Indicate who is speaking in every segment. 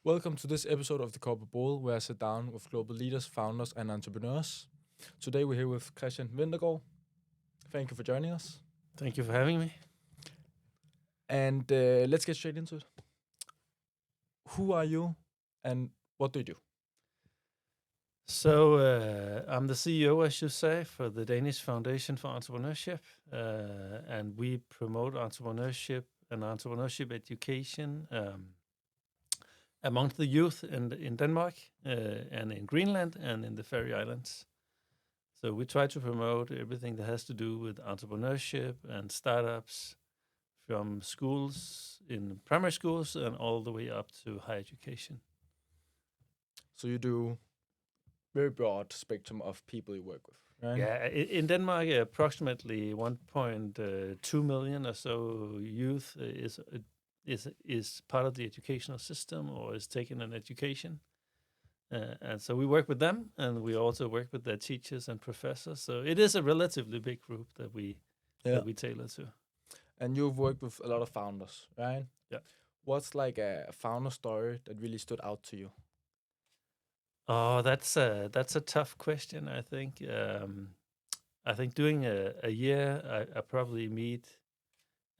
Speaker 1: Welcome to this episode of the Corporate Bowl, where I sit down with global leaders, founders, and entrepreneurs. Today we're here with Christian Vintergaard. Thank you for joining us.
Speaker 2: Thank you for having me.
Speaker 1: And let's get straight into it. Who are you, and what do you do?
Speaker 2: So I'm the CEO, I should say, for the Danish Foundation for Entrepreneurship, and we promote entrepreneurship and entrepreneurship education amongst the youth in Denmark and in Greenland and in the Faroe Islands. So we try to promote everything that has to do with entrepreneurship and startups from schools, in primary schools, and all the way up to higher education.
Speaker 1: So you do very broad spectrum of people you work with, right?
Speaker 2: Yeah, in Denmark, approximately 1.2 million or so youth is part of the educational system or is taking an education. And so we work with them, and we also work with their teachers and professors. So it is a relatively big group that we tailor to.
Speaker 1: And you've worked with a lot of founders, right?
Speaker 2: Yeah.
Speaker 1: What's like a founder story that really stood out to you?
Speaker 2: Oh, that's a tough question. I think doing a year, I probably meet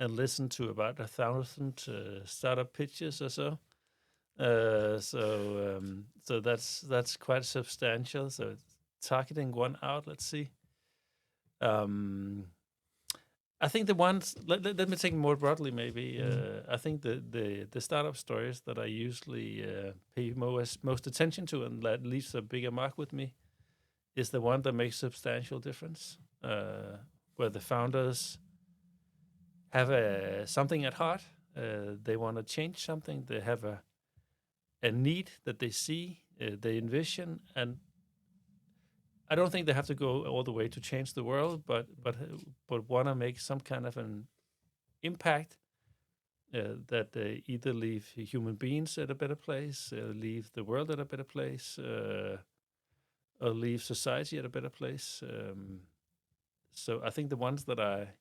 Speaker 2: and listen to about 1,000 startup pitches or so. So that's quite substantial. So targeting one out, let's see. I think the ones. Let me take more broadly. Maybe I think the startup stories that I usually pay most attention to and that leaves a bigger mark with me is the one that makes substantial difference, where the founders have something at heart. They want to change something. They have a need that they see, they envision, and I don't think they have to go all the way to change the world, but want to make some kind of an impact that they either leave human beings at a better place, leave the world at a better place, or leave society at a better place. So I think the ones that I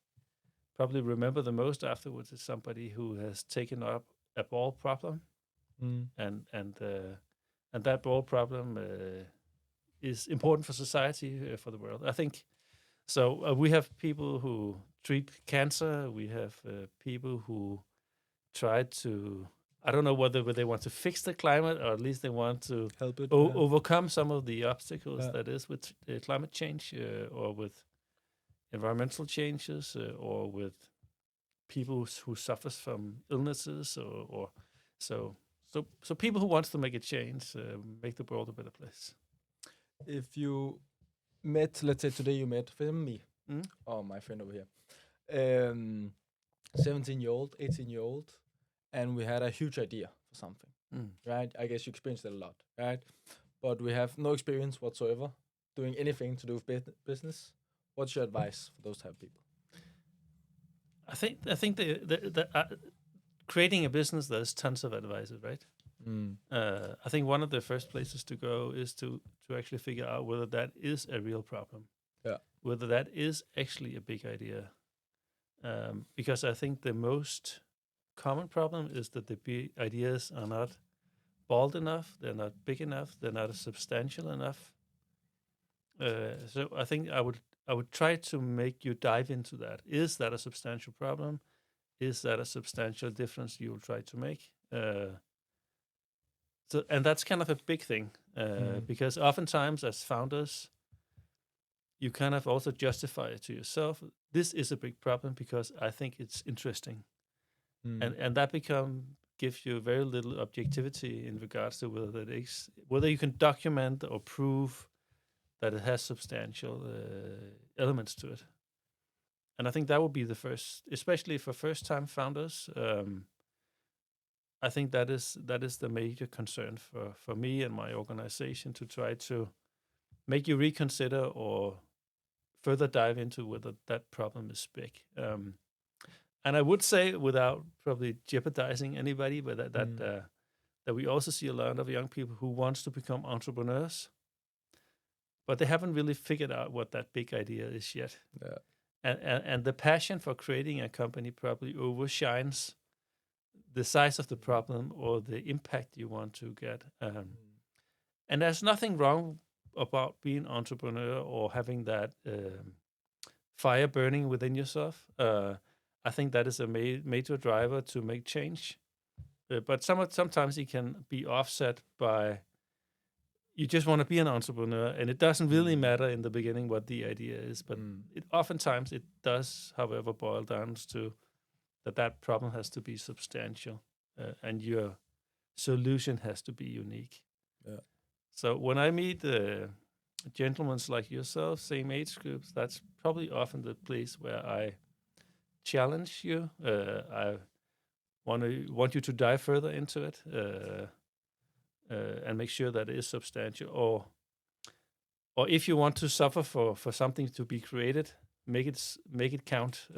Speaker 2: probably remember the most afterwards is somebody who has taken up a ball problem, and that ball problem is important for society, for the world. I think so. We have people who treat cancer. We have people who try to. I don't know whether they want to fix the climate or at least they want to
Speaker 1: Help it.
Speaker 2: overcome some of the obstacles
Speaker 1: Yeah.
Speaker 2: that is with climate change or with environmental changes or with people who suffers from illnesses or so people who wants to make a change, make the world a better place.
Speaker 1: If you met, let's say today you met me,
Speaker 2: Mm?
Speaker 1: or my friend over here, 17-year-old, 18-year-old, and we had a huge idea for something, right? I guess you experienced it a lot, right? But we have no experience whatsoever doing anything to do with business. What's your advice for those type of people?
Speaker 2: I think the creating a business, there's tons of advices, right? I think one of the first places to go is to actually figure out whether that is a real problem.
Speaker 1: Yeah.
Speaker 2: Whether that is actually a big idea. Because I think the most common problem is that the big ideas are not bold enough, they're not big enough, they're not substantial enough. So I think I would try to make you dive into that. Is that a substantial problem? Is that a substantial difference you will try to make? And that's kind of a big thing, because oftentimes as founders, you kind of also justify it to yourself. This is a big problem because I think it's interesting, and that gives you very little objectivity in regards to whether you can document or prove that it has substantial elements to it. And I think that would be the first, especially for first-time founders. I think that is the major concern for me and my organization, to try to make you reconsider or further dive into whether that problem is big. And I would say, without probably jeopardizing anybody, but that we also see a lot of young people who wants to become entrepreneurs, but they haven't really figured out what that big idea is yet.
Speaker 1: Yeah.
Speaker 2: And the passion for creating a company probably overshines the size of the problem or the impact you want to get. And there's nothing wrong about being entrepreneur or having that fire burning within yourself. I think that is a major driver to make change. But sometimes it can be offset by you just want to be an entrepreneur, and it doesn't really matter in the beginning what the idea is. But oftentimes it does, however, boil down to that problem has to be substantial, and your solution has to be unique.
Speaker 1: Yeah.
Speaker 2: So when I meet gentlemen like yourself, same age groups, that's probably often the place where I challenge you. I want you to dive further into it and make sure that it is substantial. Or if you want to suffer for something to be created, make it count.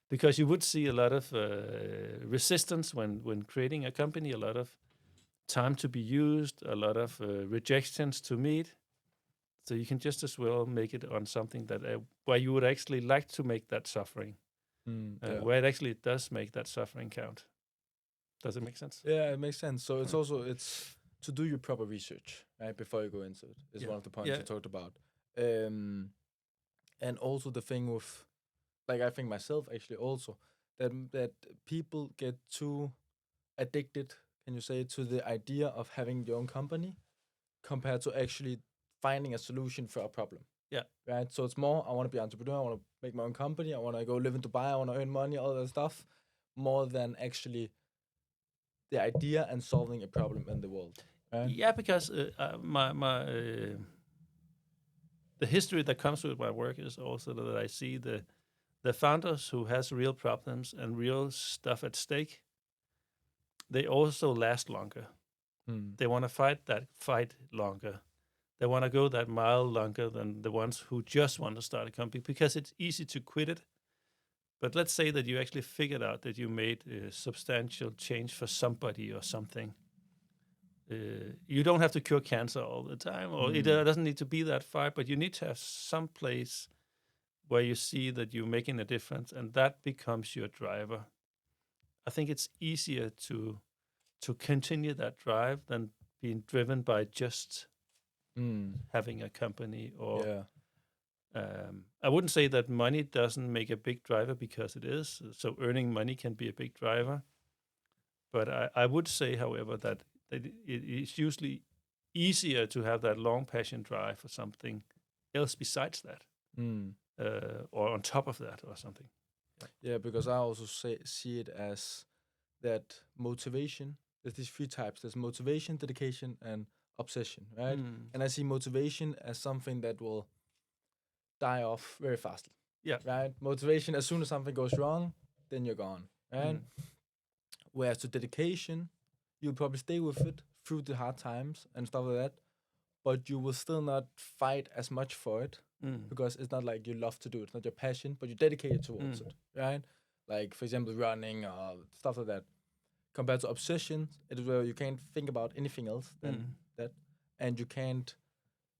Speaker 2: Because you would see a lot of resistance when creating a company, a lot of time to be used, a lot of rejections to meet. So you can just as well make it on something that where you would actually like to make that suffering, where it actually does make that suffering count. Does it make sense?
Speaker 1: Yeah, it makes sense. So it's to do your proper research, right, before you go into it. Is one of the points you talked about. And also the thing with, like, I think myself actually also, that people get too addicted, can you say, to the idea of having your own company compared to actually finding a solution for a problem.
Speaker 2: Yeah.
Speaker 1: Right? So it's more, I want to be an entrepreneur, I want to make my own company, I want to go live in Dubai, I want to earn money, all that stuff, more than actually the idea and solving a problem in the world. Right?
Speaker 2: Yeah, because the history that comes with my work is also that I see the founders who has real problems and real stuff at stake, they also last longer. They want to fight that fight longer. They want to go that mile longer than the ones who just want to start a company, because it's easy to quit it. But let's say that you actually figured out that you made a substantial change for somebody or something. You don't have to cure cancer all the time, or it doesn't need to be that far, but you need to have some place where you see that you're making a difference, and that becomes your driver. I think it's easier to continue that drive than being driven by just having a company. Or I wouldn't say that money doesn't make a big driver, because it is. So earning money can be a big driver. But I would say, however, that it's usually easier to have that long passion drive for something else besides that, or on top of that, or something.
Speaker 1: Yeah, because I also see it as that motivation. There's these three types. There's motivation, dedication, and obsession, right? And I see motivation as something that will die off very fast.
Speaker 2: Yeah.
Speaker 1: Right? Motivation, as soon as something goes wrong, then you're gone, right? Whereas to dedication, you'll probably stay with it through the hard times and stuff like that, but you will still not fight as much for it, because it's not like you love to do it. It's not your passion, but you're dedicated towards it, right? Like, for example, running or stuff like that. Compared to obsession, it is where you can't think about anything else than that, and you can't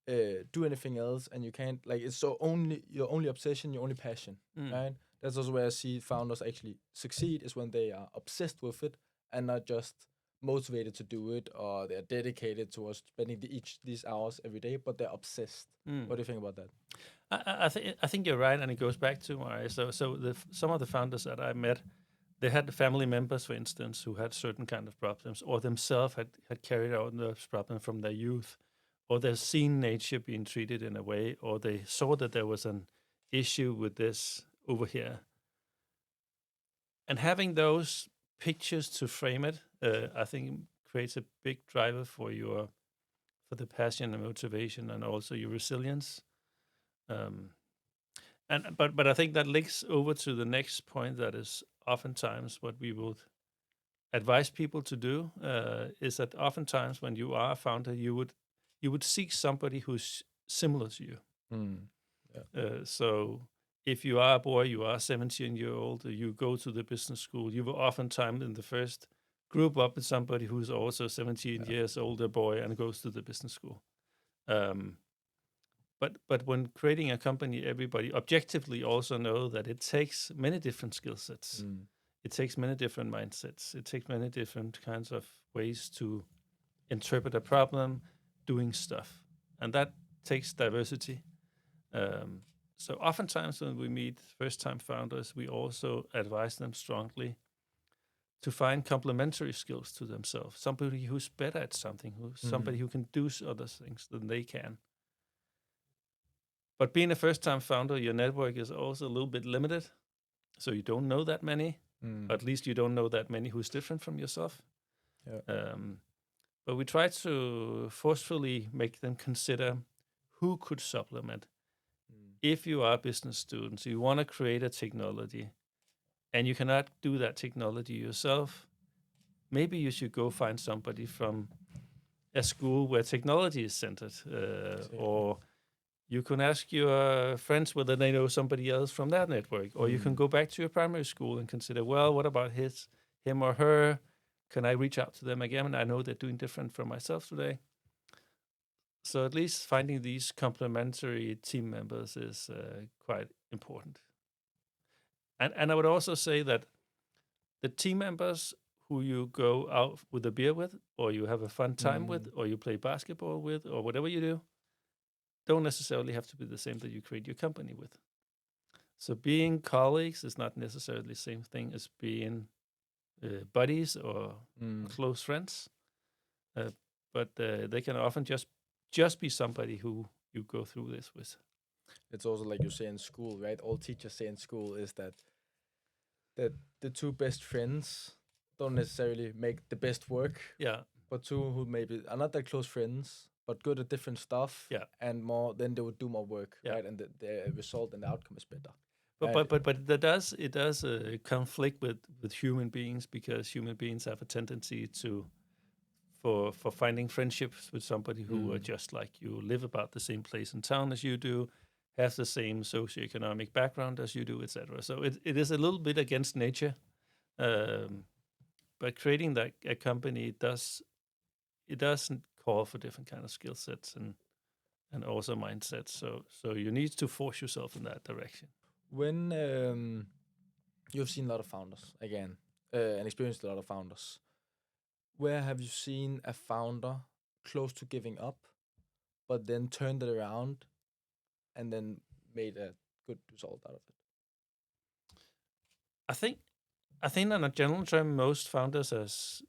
Speaker 1: do anything else, and you can't, like, it's so only your only obsession, your only passion, right? That's also where I see founders actually succeed, is when they are obsessed with it and not just motivated to do it, or they're dedicated towards spending these hours every day, but they're obsessed. What do you think about that?
Speaker 2: I think you're right, and it goes back to some of the founders that I met, they had family members, for instance, who had certain kind of problems, or themselves had carried out those problems from their youth, or they've seen nature being treated in a way, or they saw that there was an issue with this over here. And having those pictures to frame it, I think creates a big driver for the passion and motivation, and also your resilience. But I think that links over to the next point, that is oftentimes what we would advise people to do, is that oftentimes when you are a founder, you would seek somebody who's similar to you. So if you are a boy, you are 17-year-old, you go to the business school, you will oftentimes in the first group up with somebody who's also 17 years older boy and goes to the business school. But when creating a company, everybody objectively also know that it takes many different skill sets. it takes many different mindsets. It takes many different kinds of ways to interpret a problem, doing stuff, and that takes diversity. So oftentimes when we meet first-time founders, we also advise them strongly to find complementary skills to themselves. Somebody who's better at something, somebody who can do other things than they can. But being a first-time founder, your network is also a little bit limited. So you don't know that many. At least you don't know that many who's different from yourself.
Speaker 1: Yeah.
Speaker 2: But we try to forcefully make them consider who could supplement. If you are business students, you want to create a technology, and you cannot do that technology yourself, maybe you should go find somebody from a school where technology is centered, or you can ask your friends whether they know somebody else from that network, or you can go back to your primary school and consider, well, what about him or her? Can I reach out to them again? I know they're doing different from myself today. So at least finding these complementary team members is quite important. And I would also say that the team members who you go out with a beer with, or you have a fun time with, or you play basketball with, or whatever you do, don't necessarily have to be the same that you create your company with. So being colleagues is not necessarily the same thing as being buddies or close friends. But they can often just be somebody who you go through this with.
Speaker 1: It's also like you say in school, right? All teachers say in school is that the two best friends don't necessarily make the best work.
Speaker 2: Yeah.
Speaker 1: But two who maybe are not that close friends, but good at different stuff.
Speaker 2: Yeah.
Speaker 1: And more, then they would do more work,
Speaker 2: Yeah.
Speaker 1: right? And the result and the outcome is better.
Speaker 2: But it does conflict with human beings, because human beings have a tendency for finding friendships with somebody who are just like you, live about the same place in town as you do, have the same socioeconomic background as you do, etc. So it is a little bit against nature, but creating a company doesn't call for different kind of skill sets and also mindsets. So you need to force yourself in that direction.
Speaker 1: When you've seen a lot of founders again, and experienced a lot of founders, where have you seen a founder close to giving up, but then turned it around and then made a good result out of it?
Speaker 2: I think on a general term, most founders has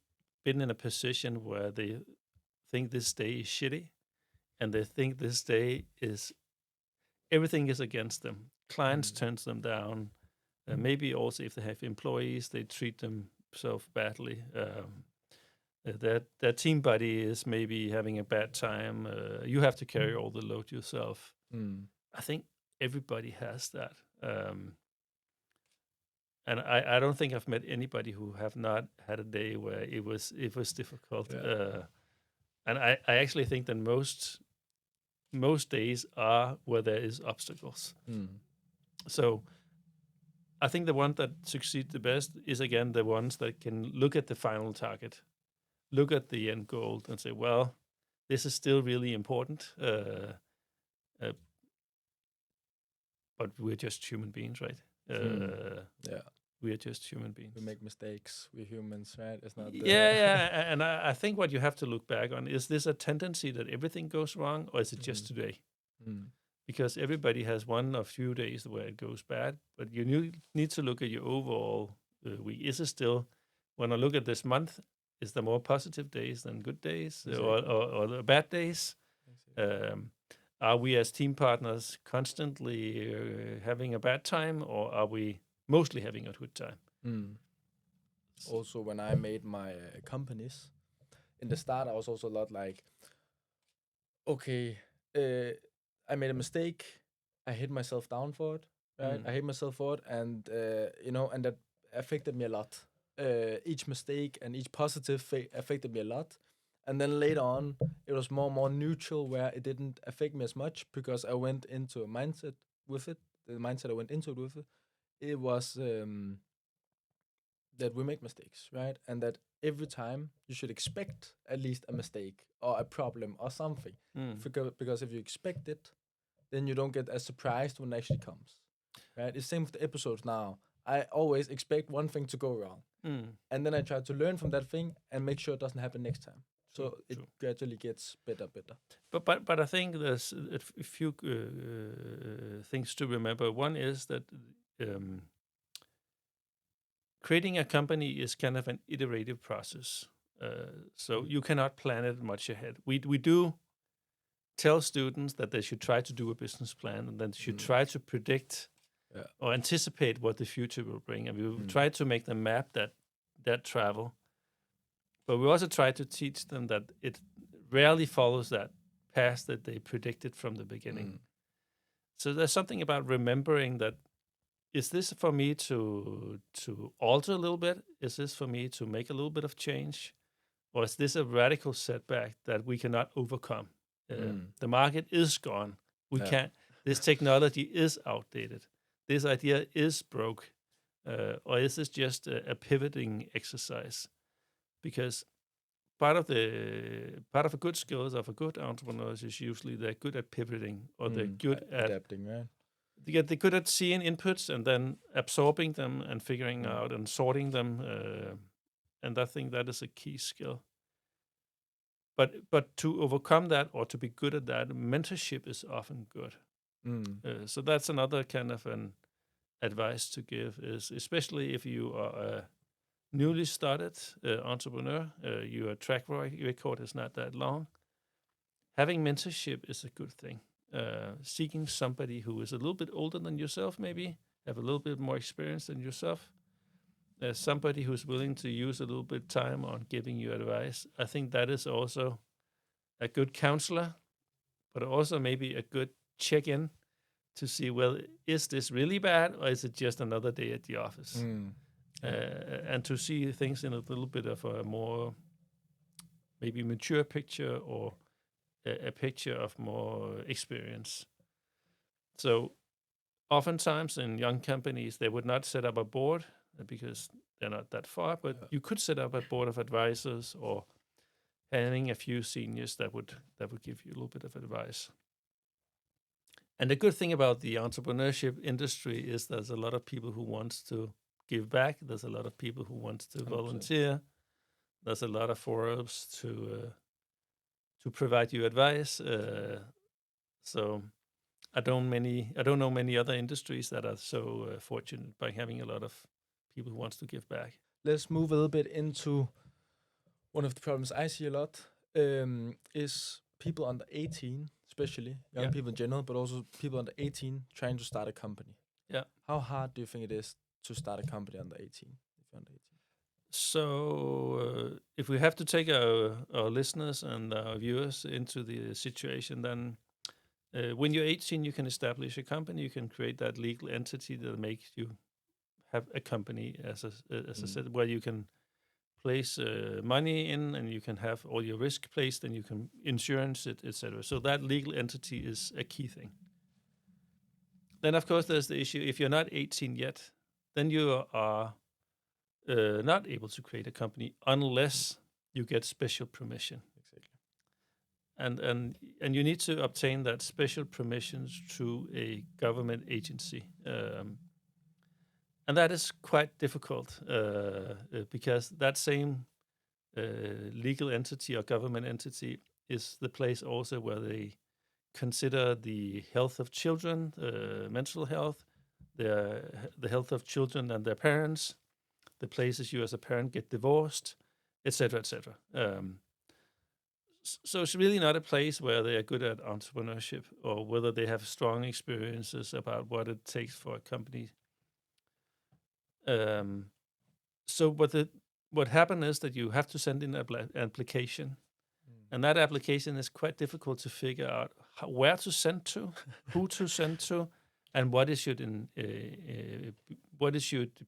Speaker 2: been in a position where they think this day is shitty, and they think this day is everything is against them. Clients turns them down. Maybe also if they have employees, they treat themselves badly. Their team buddy is maybe having a bad time. You have to carry all the load yourself. I think everybody has that. And I don't think I've met anybody who have not had a day where it was difficult.
Speaker 1: Yeah.
Speaker 2: And I actually think that most days are where there is obstacles. So I think the ones that succeed the best is, again, the ones that can look at the final target, look at the end goal, and say, well, this is still really important. But we're just human beings, right?
Speaker 1: Yeah.
Speaker 2: We are just human beings.
Speaker 1: We make mistakes. We're humans, right? It's not.
Speaker 2: Yeah. And I think what you have to look back on, is this a tendency that everything goes wrong, or is it just today? Because everybody has one or few days where it goes bad, but you need to look at your overall week. Is it still, when I look at this month, is there more positive days than good days, or the bad days? Are we as team partners constantly having a bad time, or are we mostly having a good time?
Speaker 1: Also, when I made my companies, in the start, I was also a lot like, okay, I made a mistake. I hit myself down for it, right? I hate myself for it, and and that affected me a lot. Each mistake and each positive affected me a lot. And then later on, it was more neutral, where it didn't affect me as much, because I went into a mindset with it. The mindset I went into it with it was that we make mistakes, right? And that every time you should expect at least a mistake or a problem or something. Because if you expect it, then you don't get as surprised when it actually comes, right? It's the same with the episodes now. I always expect one thing to go wrong. And then I try to learn from that thing and make sure it doesn't happen next time. So it gradually gets better.
Speaker 2: But I think there's a few things to remember. One is that creating a company is kind of an iterative process. So you cannot plan it much ahead. We do tell students that they should try to do a business plan and then should try to predict or anticipate what the future will bring. And we will try to make them map that travel. But we also try to teach them that it rarely follows that path that they predicted from the beginning. So there's something about remembering that, is this for me to alter a little bit? Is this for me to make a little bit of change? Or is this a radical setback that we cannot overcome? The market is gone. We can't. This technology is outdated. This idea is broke. Or is this just a pivoting exercise? Because part of a good skills of a good entrepreneurs is usually they're good at pivoting, or they're good at
Speaker 1: adapting, right?
Speaker 2: They're good at seeing inputs and then absorbing them and figuring out and sorting them. And I think that is a key skill. But to overcome that or to be good at that, mentorship is often good. So that's another kind of an advice to give, is especially if you are a newly started entrepreneur, your track record is not that long. Having mentorship is a good thing. Seeking somebody who is a little bit older than yourself, maybe have a little bit more experience than yourself, somebody who's willing to use a little bit time on giving you advice. I think that is also a good counselor, but also maybe a good check-in to see, well, is this really bad, or is it just another day at the office? And to see things in a little bit of a more maybe mature picture, or a picture of more experience. So oftentimes in young companies, they would not set up a board because they're not that far, but you could set up a board of advisors, or having a few seniors that would give you a little bit of advice. And the good thing about the entrepreneurship industry is there's a lot of people who want to give back. There's a lot of people who want to
Speaker 1: 100%.
Speaker 2: volunteer. There's a lot of forums to provide you advice. So I don't know many other industries that are so fortunate by having a lot of people who wants to give back.
Speaker 1: Let's move a little bit into one of the problems I see a lot, is people under 18, especially young people in general, but also people under 18 trying to start a company.
Speaker 2: Yeah.
Speaker 1: How hard do you think it is to start a company under 18? If you're under 18.
Speaker 2: So if we have to take our listeners and our viewers into the situation, then when you're 18, you can establish a company. You can create that legal entity that makes you have a company, as I said, where you can place money in, and you can have all your risk placed, and you can insurance it, etc. So that legal entity is a key thing. Then, of course, there's the issue. If you're not 18 yet, then you are not able to create a company unless you get special permission.
Speaker 1: Exactly.
Speaker 2: And you need to obtain that special permissions through a government agency. And that is quite difficult because that same legal entity or government entity is the place also where they consider the health of children, mental health, the health of children and their parents, the places you as a parent get divorced, etc., etc. So it's really not a place where they are good at entrepreneurship, or whether they have strong experiences about what it takes for a company. So what happened is that you have to send in an application, and that application is quite difficult to figure out where to send to, who to send to, and what should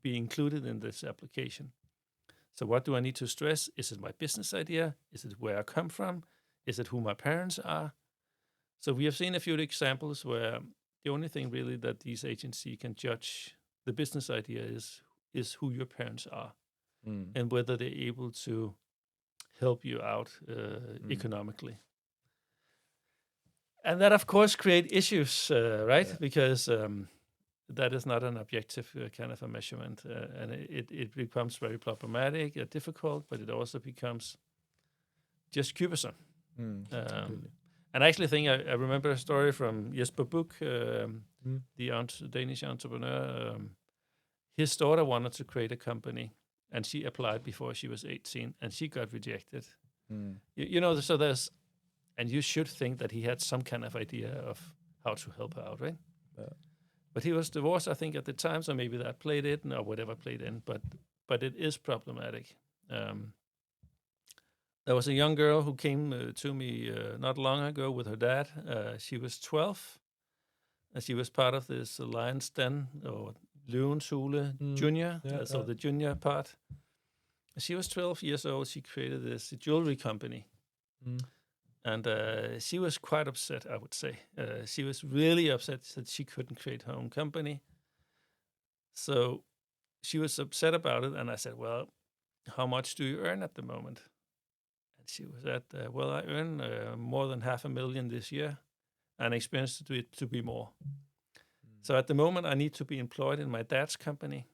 Speaker 2: be included in this application. So what do I need to stress? Is it my business idea? Is it where I come from? Is it who my parents are? So we have seen a few examples where the only thing really that these agencies can judge the business idea is who your parents are, and whether they're able to help you out economically. And that, of course, create issues, right? Yeah. Because that is not an objective kind of a measurement, and it becomes very problematic, difficult, but it also becomes just cumbersome. And I actually think I remember a story from Jesper Buch, the Danish entrepreneur. His daughter wanted to create a company, and she applied before she was 18, and she got rejected. So there's, and you should think that he had some kind of idea of how to help her out, right? But he was divorced, I think, at the time, so maybe that played in or whatever played in. But it is problematic. There was a young girl who came to me not long ago with her dad. She was 12, and she was part of this Lion's Den or Løvens Hule Junior, so the junior part. She was 12 years old. She created this jewelry company. And she was quite upset, I would say. She was really upset that she couldn't create her own company. So she was upset about it. And I said, well, how much do you earn at the moment? And she was at, well, I earn more than 500,000 this year and experience to be more. So at the moment, I need to be employed in my dad's company.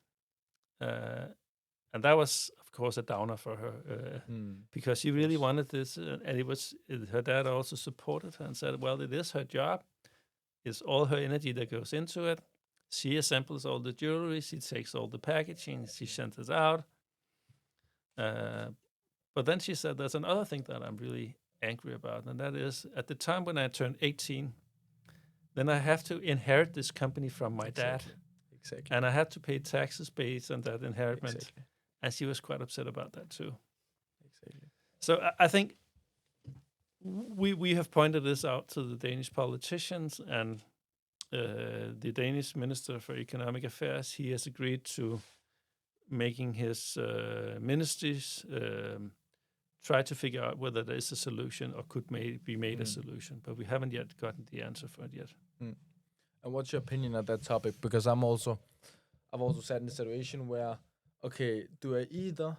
Speaker 2: And that was, of course, a downer for her because she really wanted this. And her dad also supported her and said, well, it is her job. It's all her energy that goes into it. She assembles all the jewelry. She takes all the packaging. She sends it out. But then she said, there's another thing that I'm really angry about. And that is, at the time when I turned 18, then I have to inherit this company from my dad. Exactly. And I had to pay taxes based on that inheritment. Exactly. And she was quite upset about that too. Exactly. So I think we have pointed this out to the Danish politicians, and the Danish Minister for Economic Affairs, he has agreed to making his ministries try to figure out whether there is a solution or could be made a solution. But we haven't yet gotten the answer for it yet.
Speaker 1: And what's your opinion on that topic? Because I've also sat in a situation where, okay, do I either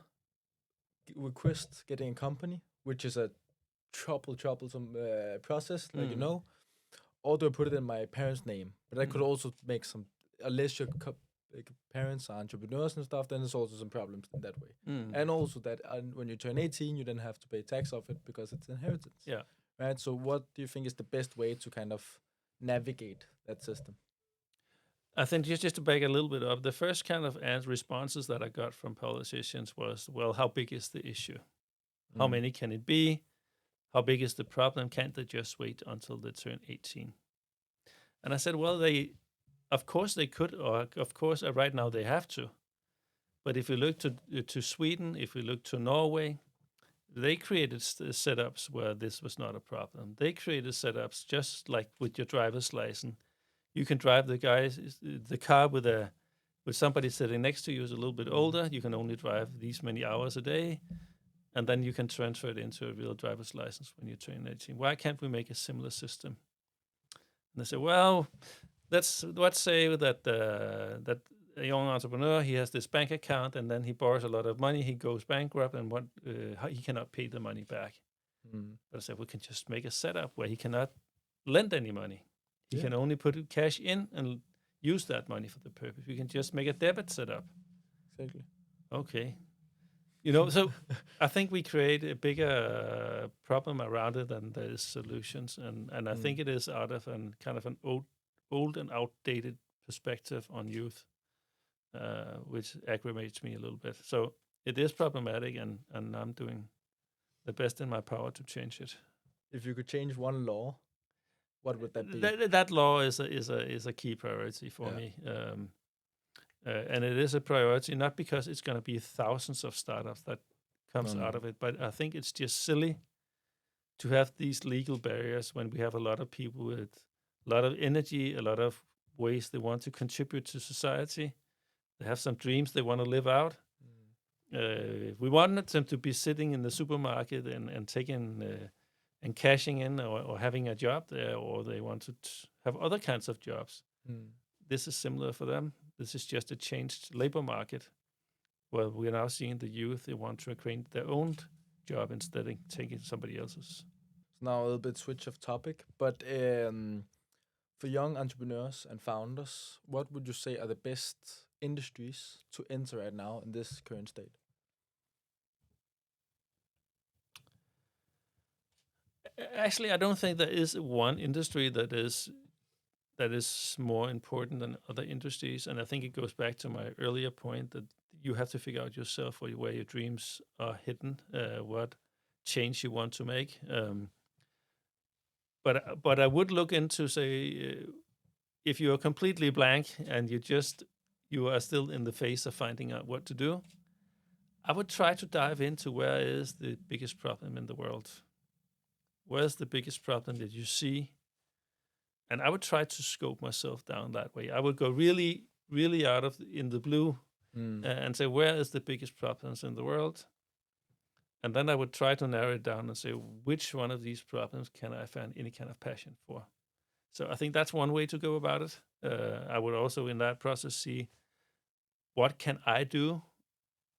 Speaker 1: request getting a company, which is a troublesome process, like or do I put it in my parents' name? But I could also make some, unless your parents are entrepreneurs and stuff, then there's also some problems in that way. And also that when you turn 18, you then have to pay tax of it because it's inheritance. Yeah. Right? So what do you think is the best way to kind of navigate that system?
Speaker 2: I think just to back a little bit up, the first kind of responses that I got from politicians was, well, how big is the issue? How many can it be? How big is the problem? Can't they just wait until they turn 18? And I said, well, of course they could, or of course right now they have to. But if we look to Sweden, if we look to Norway, they created setups where this was not a problem. They created setups just like with your driver's license. You can drive the car with somebody sitting next to you who's a little bit older. You can only drive these many hours a day, and then you can transfer it into a real driver's license when you turn 18. Why can't we make a similar system? And they say, well, let's say that that a young entrepreneur, he has this bank account, and then he borrows a lot of money. He goes bankrupt, and he cannot pay the money back. But I said, we can just make a setup where he cannot lend any money. He can only put cash in and use that money for the purpose. We can just make a debit setup.
Speaker 1: Exactly.
Speaker 2: Okay. So I think we create a bigger problem around it than there is solutions. And I think it is out of an old and outdated perspective on youth, which aggravates me a little bit. So it is problematic, and I'm doing the best in my power to change it.
Speaker 1: If you could change one law, what would that be?
Speaker 2: That law is a key priority for me, and it is a priority not because it's going to be thousands of startups that comes out of it, but I think it's just silly to have these legal barriers when we have a lot of people with a lot of energy, a lot of ways they want to contribute to society. They have some dreams they want to live out. We wanted them to be sitting in the supermarket and taking and cashing in or having a job there, or they want to have other kinds of jobs. This is similar for them. This is just a changed labor market where we're now seeing the youth, they want to create their own job instead of taking somebody else's.
Speaker 1: Now a little bit switch of topic, but For young entrepreneurs and founders, what would you say are the best industries to enter right now in this current state?
Speaker 2: Actually, I don't think there is one industry that is more important than other industries, and I think it goes back to my earlier point that you have to figure out yourself where your dreams are hidden, what change you want to make. But I would look into, say, if you are completely blank and you are still in the phase of finding out what to do, I would try to dive into where is the biggest problem in the world. Where's the biggest problem that you see? And I would try to scope myself down that way. I would go really, really out of in the blue and say, where is the biggest problems in the world? And then I would try to narrow it down and say, which one of these problems can I find any kind of passion for? So I think that's one way to go about it. I would also, in that process, see what can I do?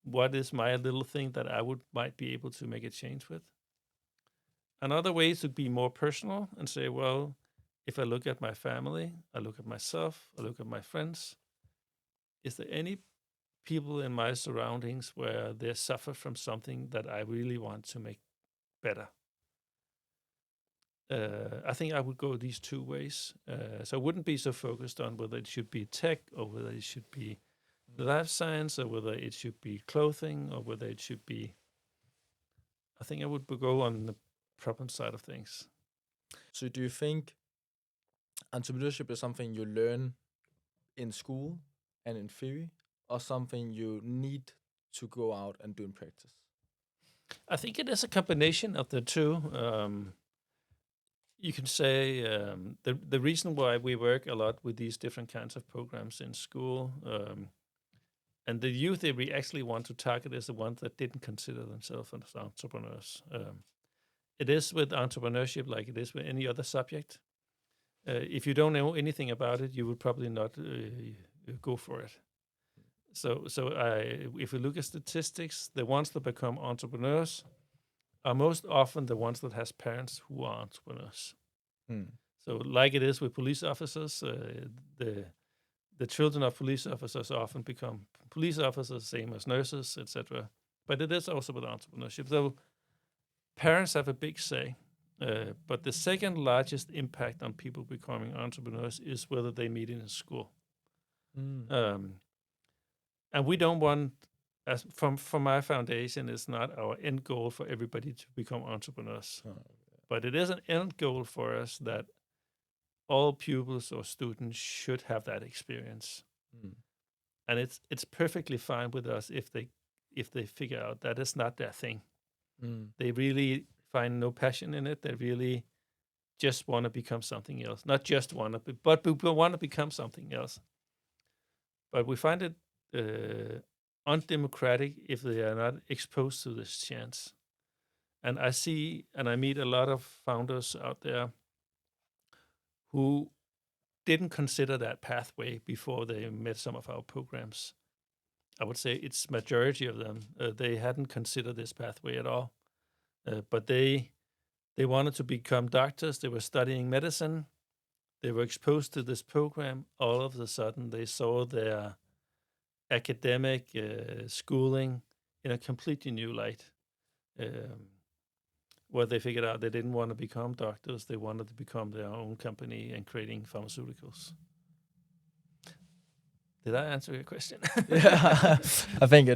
Speaker 2: What is my little thing that I might be able to make a change with? Another way is to be more personal and say, well, if I look at my family, I look at myself, I look at my friends, is there any people in my surroundings where they suffer from something that I really want to make better? I think I would go these two ways. So I wouldn't be so focused on whether it should be tech or whether it should be life science or whether it should be clothing or whether it should be... I think I would go on the problem side of things.
Speaker 1: So do you think entrepreneurship is something you learn in school and in theory, or something you need to go out and do in practice?
Speaker 2: I think it is a combination of the two. You can say the reason why we work a lot with these different kinds of programs in school, and the youth that we actually want to target is the ones that didn't consider themselves as entrepreneurs. It is with entrepreneurship like it is with any other subject. If you don't know anything about it, you would probably not go for it. So if we look at statistics, the ones that become entrepreneurs are most often the ones that has parents who are entrepreneurs. So like it is with police officers, the children of police officers often become police officers, same as nurses, etc. But it is also with entrepreneurship. So parents have a big say. But the second largest impact on people becoming entrepreneurs is whether they meet in a school. And we don't want, as from my foundation, it's not our end goal for everybody to become entrepreneurs. But it is an end goal for us that all pupils or students should have that experience. And it's perfectly fine with us if they figure out that it's not their thing. They really find no passion in it. They really just want to become something else. Not just want to, but want to become something else. But we find it undemocratic if they are not exposed to this chance. And I see and I meet a lot of founders out there who didn't consider that pathway before they met some of our programs. I would say it's majority of them. They hadn't considered this pathway at all. But they wanted to become doctors. They were studying medicine. They were exposed to this program. All of a sudden, they saw their academic schooling in a completely new light, where they figured out they didn't want to become doctors. They wanted to become their own company and creating pharmaceuticals. Did I answer your question?
Speaker 1: Yeah, I think you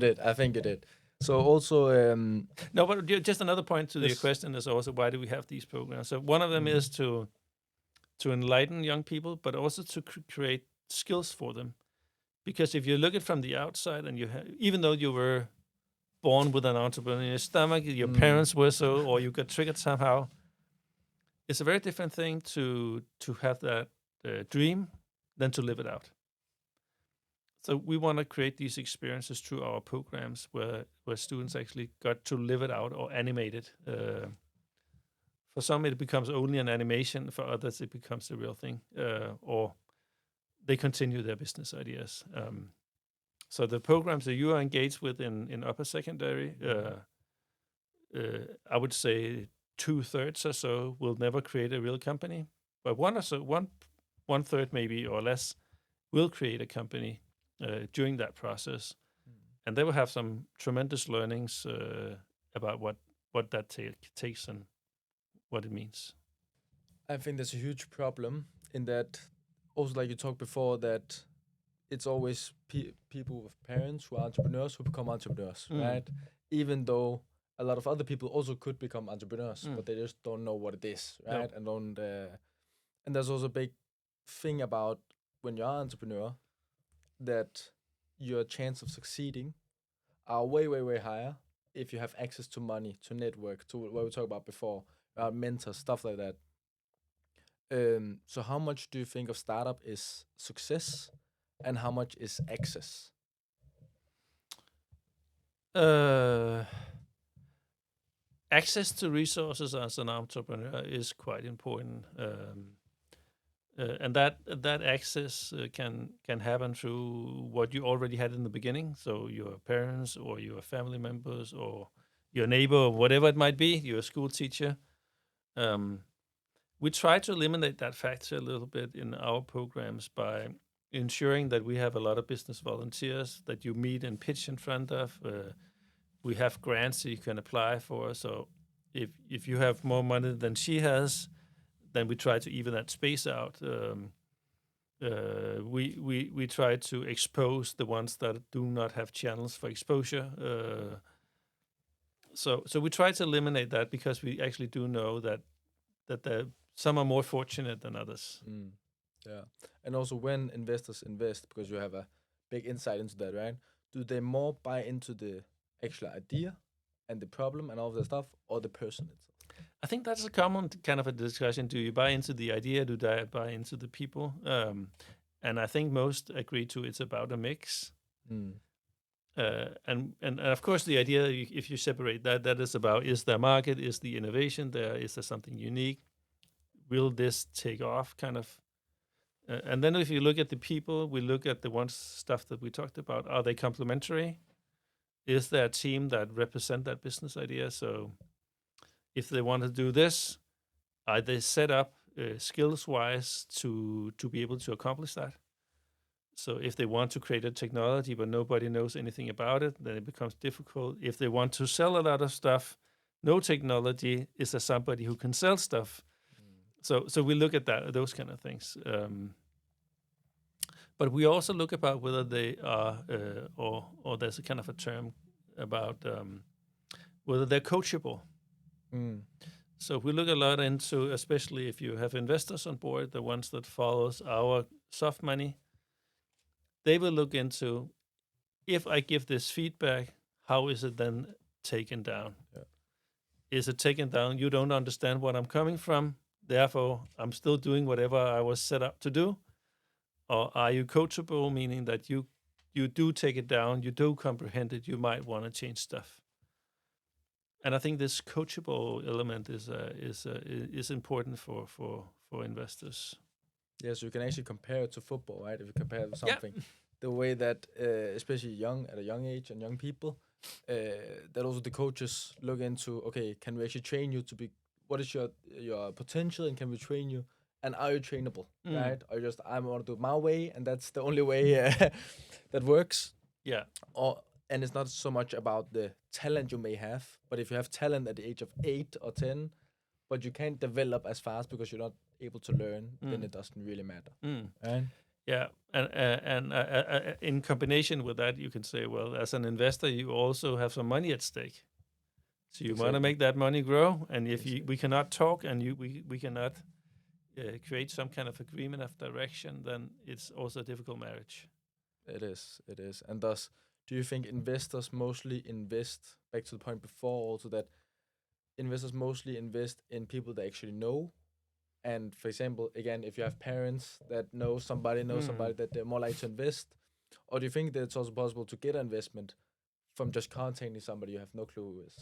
Speaker 1: did. So also...
Speaker 2: no, but just another point to your question is also, why do we have these programs? So one of them is to enlighten young people, but also to create skills for them. Because if you look at it from the outside, and even though you were born with an entrepreneur in your stomach, your parents were so, or you got triggered somehow, it's a very different thing to have that dream than to live it out. So we want to create these experiences through our programs where students actually got to live it out or animate it. For some, it becomes only an animation. For others, it becomes a real thing, or they continue their business ideas. So the programs that you are engaged with in upper secondary, I would say 2/3 or so will never create a real company, but one 1/3 maybe or less will create a company during that process, and they will have some tremendous learnings about what that takes and what it means.
Speaker 1: I think there's a huge problem in that, also like you talked before, that it's always people with parents who are entrepreneurs who become entrepreneurs, right? Even though a lot of other people also could become entrepreneurs, but they just don't know what it is, right? And don't. And there's also a big thing about when you're an entrepreneur that your chance of succeeding are way, way, way higher if you have access to money, to network, to what we talked about before, mentors, stuff like that. So how much do you think of startup is success, and how much is access?
Speaker 2: Access to resources as an entrepreneur is quite important, and that access can happen through what you already had in the beginning. So your parents or your family members or your neighbor or whatever it might be, your school teacher. We try to eliminate that factor a little bit in our programs by ensuring that we have a lot of business volunteers that you meet and pitch in front of. We have grants that you can apply for. So if you have more money than she has, then we try to even that space out. We try to expose the ones that do not have channels for exposure. So we try to eliminate that because we actually do know that some are more fortunate than others.
Speaker 1: Yeah, and also when investors invest, because you have a big insight into that, right? Do they more buy into the actual idea and the problem and all of that stuff, or the person itself?
Speaker 2: I think that's a common kind of a discussion. Do you buy into the idea? Do they buy into the people? And I think most agree to it's about a mix. And of course, the idea, if you separate that is about, is there a market? Is the innovation there? Is there something unique? Will this take off? Kind of. And then if you look at the people, we look at the stuff that we talked about. Are they complementary? Is there a team that represent that business idea? So if they want to do this, are they set up skills-wise to be able to accomplish that? So if they want to create a technology but nobody knows anything about it, then it becomes difficult. If they want to sell a lot of stuff, no technology, is there somebody who can sell stuff? So we look at those kind of things. But we also look about whether they are, or there's a kind of a term about whether they're coachable. So we look a lot into, especially if you have investors on board, the ones that follows our soft money, they will look into, if I give this feedback, how is it then taken down?
Speaker 1: Yeah.
Speaker 2: Is it taken down? You don't understand what I'm coming from, therefore I'm still doing whatever I was set up to do? Or are you coachable, meaning that you do take it down, you do comprehend it, you might want to change stuff? And I think this coachable element is important for investors.
Speaker 1: Yeah, so you can actually compare it to football, right? If you compare it to something, the way that, especially at a young age and young people, that also the coaches look into, okay, can we actually train you to be, what is your potential, and can we train you? And are you trainable, right? Or just, I want to do it my way, and that's the only way that works.
Speaker 2: Yeah.
Speaker 1: And it's not so much about the talent you may have, but if you have talent at the age of 8 or 10, but you can't develop as fast because you're not able to learn, then it doesn't really matter. Right?
Speaker 2: Yeah, and in combination with that, you can say, well, as an investor, you also have some money at stake. So you want to make that money grow, and if we cannot talk and we cannot create some kind of agreement of direction, then it's also a difficult marriage.
Speaker 1: It is. And thus, do you think investors mostly invest, back to the point before also, that investors mostly invest in people they actually know? And for example, again, if you have parents that know somebody that they're more likely to invest, or do you think that it's also possible to get an investment from just contacting somebody you have no clue who is?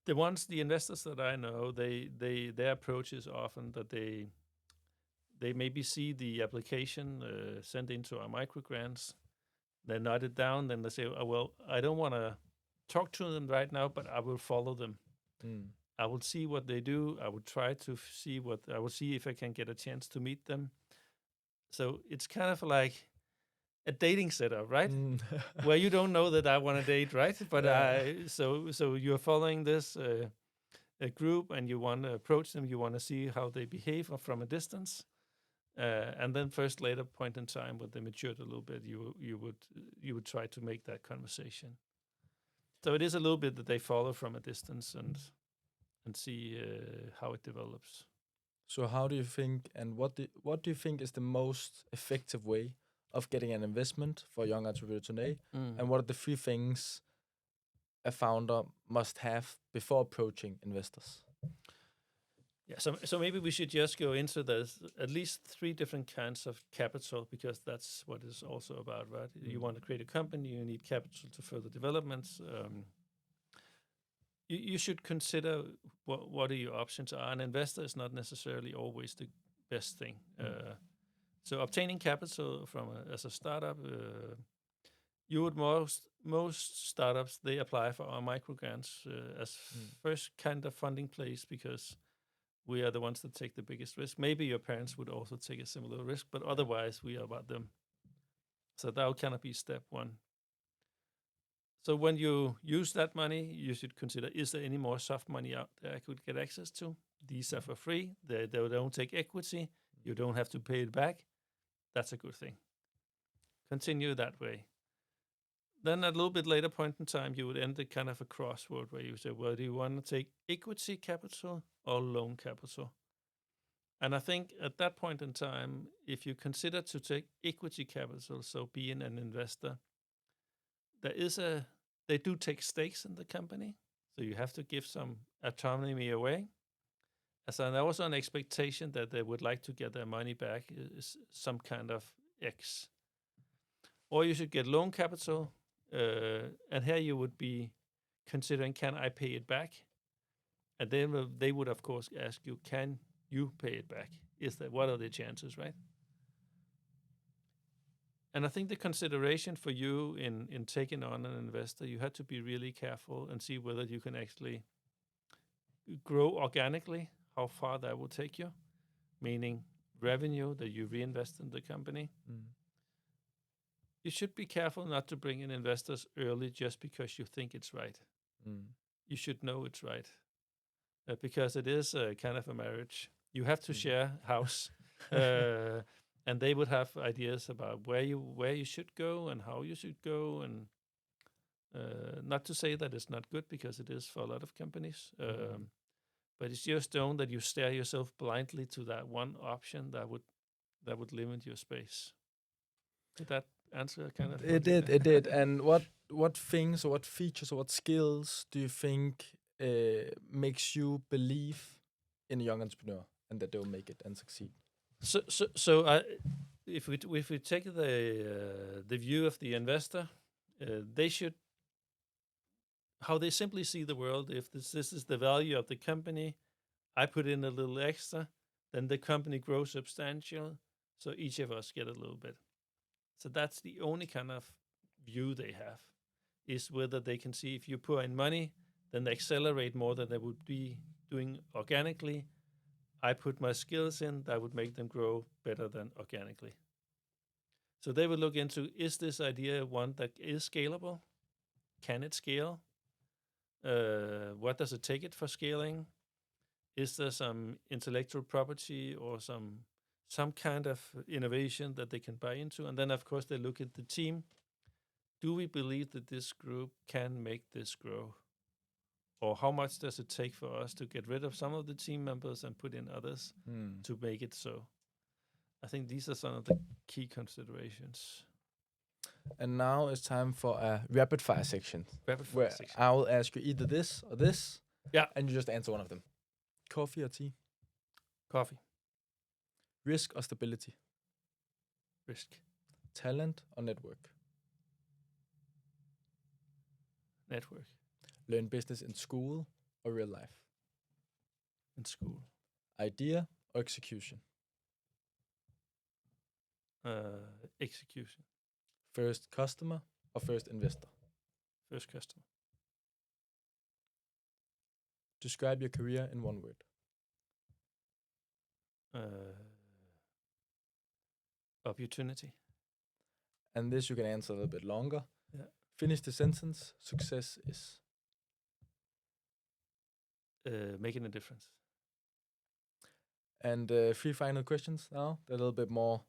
Speaker 2: The investors that I know, their approach is often that they maybe see the application sent into our micro grants, they note it down, then they say, oh, well, I don't want to talk to them right now, but I will follow them. I will see what they do. I would try to I will see if I can get a chance to meet them. So it's kind of like a dating setup, right? Where you don't know that I want to date, right? But so you're following this a group, and you want to approach them. You want to see how they behave from a distance, and then first later point in time, when they matured a little bit, you would try to make that conversation. So it is a little bit that they follow from a distance and see how it develops.
Speaker 1: So how do you think, and what do you think is the most effective way of getting an investment for a young entrepreneur today? And what are the 3 things a founder must have before approaching investors?
Speaker 2: Yeah, so maybe we should just go into this, at least 3 different kinds of capital, because that's what it's also about, right? You want to create a company, you need capital to further developments. You should consider what are your options are. An investor is not necessarily always the best thing. So obtaining capital as a startup, you would most startups, they apply for our micro grants as first kind of funding place, because we are the ones that take the biggest risk. Maybe your parents would also take a similar risk, but otherwise we are about them. So that would kind of be step 1. So when you use that money, you should consider, is there any more soft money out there I could get access to? These are for free. They don't take equity. You don't have to pay it back. That's a good thing. Continue that way. Then at a little bit later point in time, you would end at kind of a crossroad where you say, well, do you want to take equity capital or loan capital? And I think at that point in time, if you consider to take equity capital, so being an investor, they do take stakes in the company, so you have to give some autonomy away. As an also an expectation that they would like to get their money back is some kind of X. Or you should get loan capital, and here you would be considering, can I pay it back? And then they would, of course, ask you, can you pay it back? What are the chances, right? And I think the consideration for you in taking on an investor, you have to be really careful and see whether you can actually grow organically, how far that will take you, meaning revenue that you reinvest in the company. You should be careful not to bring in investors early just because you think it's right. You should know it's right, because it is kind of a marriage. You have to share house. And they would have ideas about where you should go and how you should go, and not to say that it's not good, because it is for a lot of companies. But it's just don't that you stare yourself blindly to that one option that would limit your space. Did that answer kind of?
Speaker 1: It did. And what things or what features or what skills do you think makes you believe in a young entrepreneur and that they'll make it and succeed?
Speaker 2: So if we take the view of the investor, they should, how they simply see the world. If this is the value of the company, I put in a little extra, then the company grows substantial. So each of us get a little bit. So that's the only kind of view they have, is whether they can see if you put in money, then they accelerate more than they would be doing organically. I put my skills in, that would make them grow better than organically. So they would look into, is this idea one that is scalable? Can it scale? What does it take it for scaling? Is there some intellectual property or some kind of innovation that they can buy into? And then, of course, they look at the team. Do we believe that this group can make this grow? Or how much does it take for us to get rid of some of the team members and put in others to make it so? I think these are some of the key considerations.
Speaker 1: And now it's time for a rapid fire section.
Speaker 2: Where
Speaker 1: I will ask you either this or this.
Speaker 2: Yeah.
Speaker 1: And you just answer one of them. Coffee or tea?
Speaker 2: Coffee.
Speaker 1: Risk or stability?
Speaker 2: Risk.
Speaker 1: Talent or network?
Speaker 2: Network.
Speaker 1: Learn business in school or real life?
Speaker 2: In school.
Speaker 1: Idea or execution?
Speaker 2: Execution.
Speaker 1: First customer or first investor?
Speaker 2: First customer.
Speaker 1: Describe your career in one word.
Speaker 2: Opportunity.
Speaker 1: And this you can answer a little bit longer.
Speaker 2: Yeah.
Speaker 1: Finish the sentence. Success is
Speaker 2: making a difference.
Speaker 1: And 3 final questions now. They're a little bit more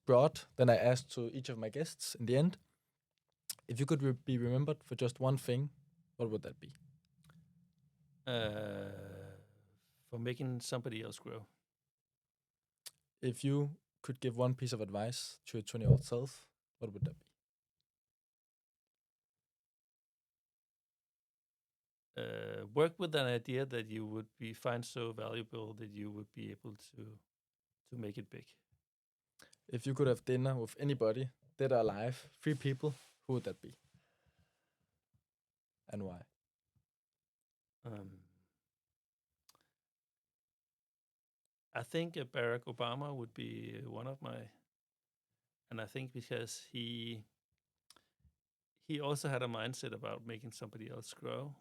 Speaker 1: broad than I asked to each of my guests in the end. If you could be remembered for just one thing, what would that be?
Speaker 2: For making somebody else grow.
Speaker 1: If you could give one piece of advice to your 20-year-old self, what would that be?
Speaker 2: Work with an idea that you would find so valuable that you would be able to make it big.
Speaker 1: If you could have dinner with anybody, dead or alive, 3 people, who would that be? And why?
Speaker 2: I think Barack Obama would be one of my, and I think because he also had a mindset about making somebody else grow,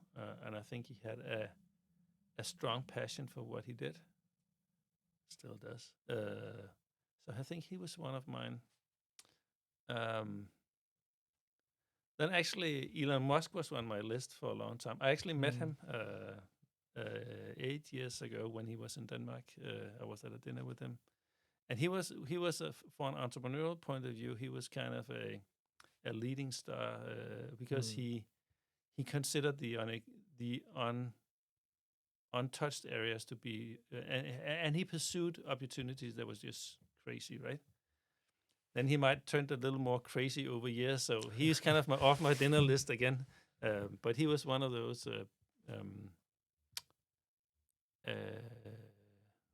Speaker 2: and I think he had a strong passion for what he did. Still does. So I think he was one of mine. Then actually, Elon Musk was on my list for a long time. I actually met him 8 years ago when he was in Denmark. I was at a dinner with him, and he was for an entrepreneurial point of view, he was kind of a leading star because he considered the untouched areas to be, and he pursued opportunities that was just crazy, right? Then he might turned a little more crazy over years, so he's kind of off my dinner list again. But he was one of those.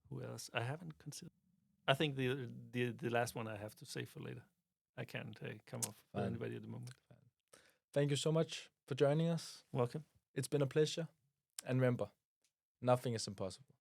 Speaker 2: Who else? I haven't considered. I think the last one I have to save for later. I can't come up with anybody at the moment.
Speaker 1: Thank you so much for joining us.
Speaker 2: Welcome.
Speaker 1: It's been a pleasure. And remember, nothing is impossible.